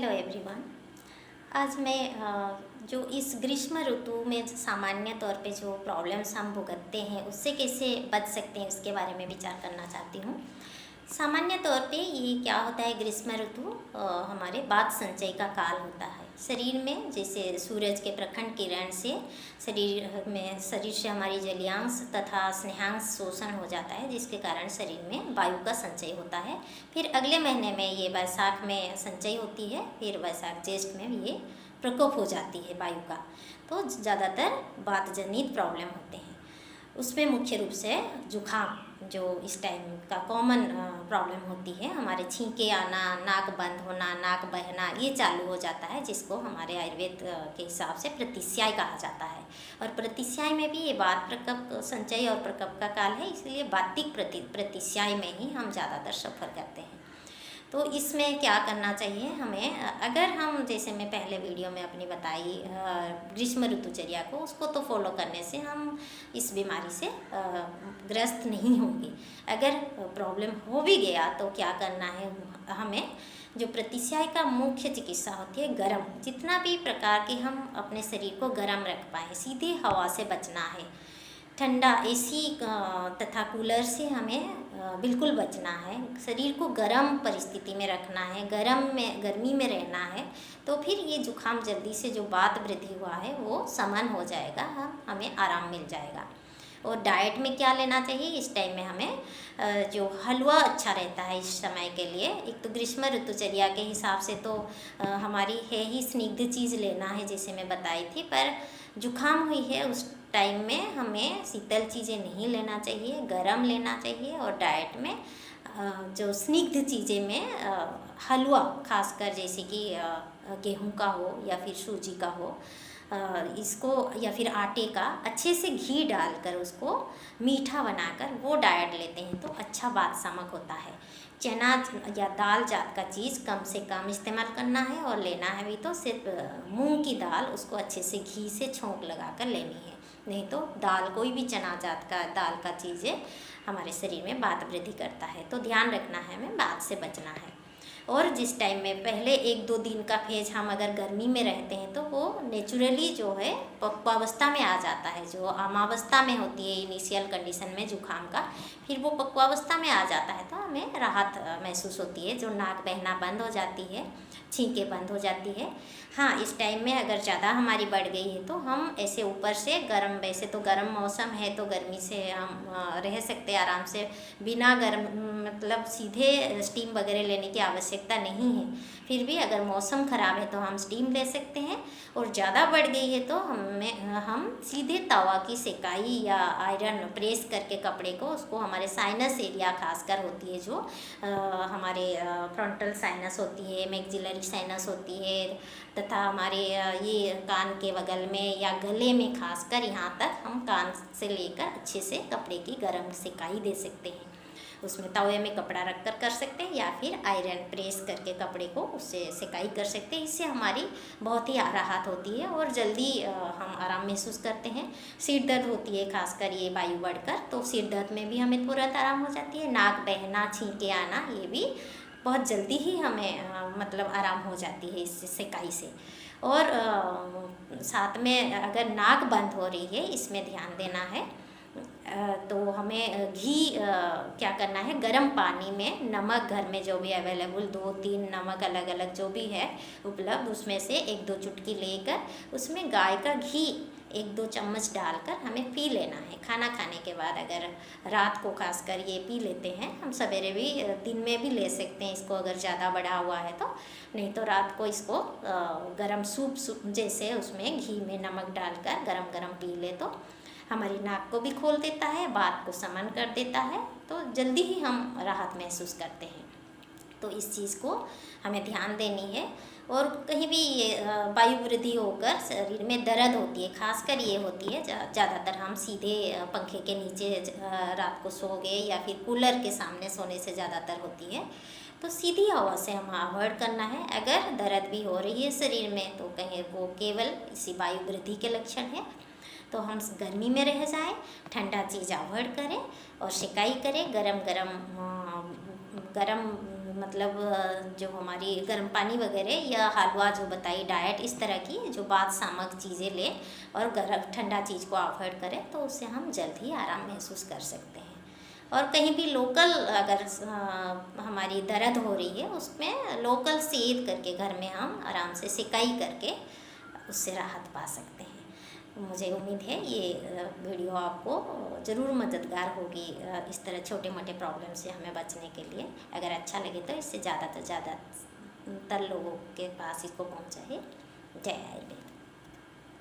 Hello everyone. आज मैं जो इस ग्रीष्म ऋतु में सामान्य तौर पे जो प्रॉब्लम्स हम भुगतते हैं उससे कैसे बच सकते हैं उसके बारे में विचार करना चाहती हूँ। सामान्य तौर पे ये क्या होता है, ग्रीष्म ऋतु हमारे बाद संचय का काल होता है। शरीर में जैसे सूरज के प्रखर किरण से शरीर से हमारी जलीयांश तथा स्नेहांश शोषण हो जाता है, जिसके कारण शरीर में वायु का संचय होता है। फिर अगले महीने में ये वैशाख में संचय होती है, फिर वैशाख ज्येष्ठ में ये प्रकोप हो जाती है वायु का। तो ज़्यादातर वात जनित प्रॉब्लम होते हैं। उसमें मुख्य रूप से जुखाम जो इस टाइम का कॉमन प्रॉब्लम होती है, हमारे छींके आना, नाक बंद होना, नाक बहना, ये चालू हो जाता है, जिसको हमारे आयुर्वेद के हिसाब से प्रतिस्याय कहा जाता है। और प्रतिस्याय में भी ये वात प्रकप संचय और प्रकप का काल है, इसलिए वातिक प्रतिस्याय में ही हम ज़्यादातर सफ़र करते हैं। तो इसमें क्या करना चाहिए हमें, अगर हम जैसे मैं पहले वीडियो में अपनी बताई ग्रीष्म ऋतुचर्या को, उसको तो फॉलो करने से हम इस बीमारी से ग्रस्त नहीं होंगे। अगर प्रॉब्लम हो भी गया तो क्या करना है हमें, जो प्रतिस्याय का मुख्य चिकित्सा होती है गर्म, जितना भी प्रकार के हम अपने शरीर को गर्म रख पाएँ, सीधे हवा से बचना है। ठंडा एसी तथा कूलर से हमें बिल्कुल बचना है। शरीर को गर्म परिस्थिति में रखना है, गर्मी में रहना है। तो फिर ये जुखाम जल्दी से जो वात वृद्धि हुआ है वो शमन हो जाएगा, हमें आराम मिल जाएगा। और डाइट में क्या लेना चाहिए इस टाइम में हमें, जो हलवा अच्छा रहता है इस समय के लिए। एक तो ग्रीष्म ऋतुचर्या के हिसाब से तो हमारी है ही स्निग्ध चीज़ लेना है, जैसे मैं बताई थी। पर जुखाम हुई है उस टाइम में हमें शीतल चीज़ें नहीं लेना चाहिए, गरम लेना चाहिए। और डाइट में जो स्निग्ध चीज़ें में हलवा, खासकर जैसे कि गेहूं का हो या फिर सूजी का हो, इसको या फिर आटे का अच्छे से घी डालकर उसको मीठा बनाकर वो डाइट लेते हैं तो अच्छा बातसामक होता है। चना या दाल जात का चीज़ कम से कम इस्तेमाल करना है, और लेना है भी तो सिर्फ मूंग की दाल, उसको अच्छे से घी से छोंक लगाकर लेनी है। नहीं तो दाल, कोई भी चना जात का दाल का चीज़ें हमारे शरीर में वात वृद्धि करता है, तो ध्यान रखना है, हमें वात से बचना है। और जिस टाइम में पहले 1-2 दिन का फेज हम अगर गर्मी में रहते हैं तो वो नेचुरली जो है पक्वावस्था में आ जाता है, जो आमावस्था में होती है इनिशियल कंडीशन में जुखाम का, फिर वो पक्वावस्था में आ जाता है तो हमें राहत महसूस होती है, जो नाक बहना बंद हो जाती है, छींकें बंद हो जाती है। हाँ, इस टाइम में अगर ज़्यादा हमारी बढ़ गई है तो हम ऐसे ऊपर से गर्म, वैसे तो गर्म मौसम है तो गर्मी से हम रह सकते हैं आराम से, बिना गर्म मतलब सीधे स्टीम वगैरह लेने की आवश्यकता नहीं है। फिर भी अगर मौसम ख़राब है तो हम स्टीम ले सकते हैं, और ज़्यादा बढ़ गई है तो हम सीधे तवा की सेकाई या आयरन प्रेस करके कपड़े को, उसको हमारे साइनस एरिया खासकर होती है, जो हमारे फ्रंटल साइनस होती है, मैक्सिलरी साइनस होती है, तथा हमारे ये कान के बगल में या गले में, खासकर यहाँ तक हम कान से लेकर अच्छे से कपड़े की गर्म सेकाई दे सकते हैं। उसमें तवे में कपड़ा रखकर कर सकते हैं, या फिर आयरन प्रेस करके कपड़े को उससे सेकाई कर सकते हैं। इससे हमारी बहुत ही राहत होती है और जल्दी हम आराम महसूस करते हैं। सिर दर्द होती है खासकर ये वायु बढ़कर, तो सिर दर्द में भी हमें तुरंत आराम हो जाती है। नाक बहना, छींके आना, ये भी बहुत जल्दी ही हमें मतलब आराम हो जाती है इस सेकाई से। और साथ में अगर नाक बंद हो रही है, इसमें ध्यान देना है। तो हमें घी क्या करना है, गर्म पानी में नमक, घर में जो भी अवेलेबल 2-3 नमक अलग अलग जो भी है उपलब्ध, उसमें से 1-2 चुटकी लेकर उसमें गाय का घी 1-2 चम्मच डालकर हमें पी लेना है खाना खाने के बाद। अगर रात को खासकर ये पी लेते हैं, हम सवेरे भी दिन में भी ले सकते हैं इसको अगर ज़्यादा बढ़ा हुआ है तो, नहीं तो रात को इसको गरम सूप जैसे उसमें घी में नमक डालकर गरम गरम पी ले तो हमारी नाक को भी खोल देता है, वात को शमन कर देता है, तो जल्दी ही हम राहत महसूस करते हैं। तो इस चीज़ को हमें ध्यान देनी है। और कहीं भी ये वायु वृद्धि होकर शरीर में दर्द होती है, खासकर ये होती है ज़्यादातर हम सीधे पंखे के नीचे रात को सो गए या फिर कूलर के सामने सोने से ज़्यादातर होती है, तो सीधी हवा से हम अवॉइड करना है। अगर दर्द भी हो रही है शरीर में तो कहीं वो केवल इसी वायु वृद्धि के लक्षण है, तो हम गर्मी में रह जाएं, ठंडा चीज़ अवॉइड करें और सेकाई करें, गरम मतलब जो हमारी गर्म पानी वगैरह या हलवा जो बताई डाइट, इस तरह की जो बात सामक चीज़ें लें और गर्म ठंडा चीज़ को अवॉइड करें तो उससे हम जल्द ही आराम महसूस कर सकते हैं। और कहीं भी लोकल अगर हमारी दर्द हो रही है उसमें लोकल सेद करके घर में हम आराम से सिकाई करके उससे राहत पा सकते हैं। मुझे उम्मीद है ये वीडियो आपको ज़रूर मददगार होगी इस तरह छोटे मोटे प्रॉब्लम से हमें बचने के लिए। अगर अच्छा लगे तो इससे ज़्यादा से ज़्यादा तर लोगों के पास इसको पहुँचाए। जय आयुर्वेद।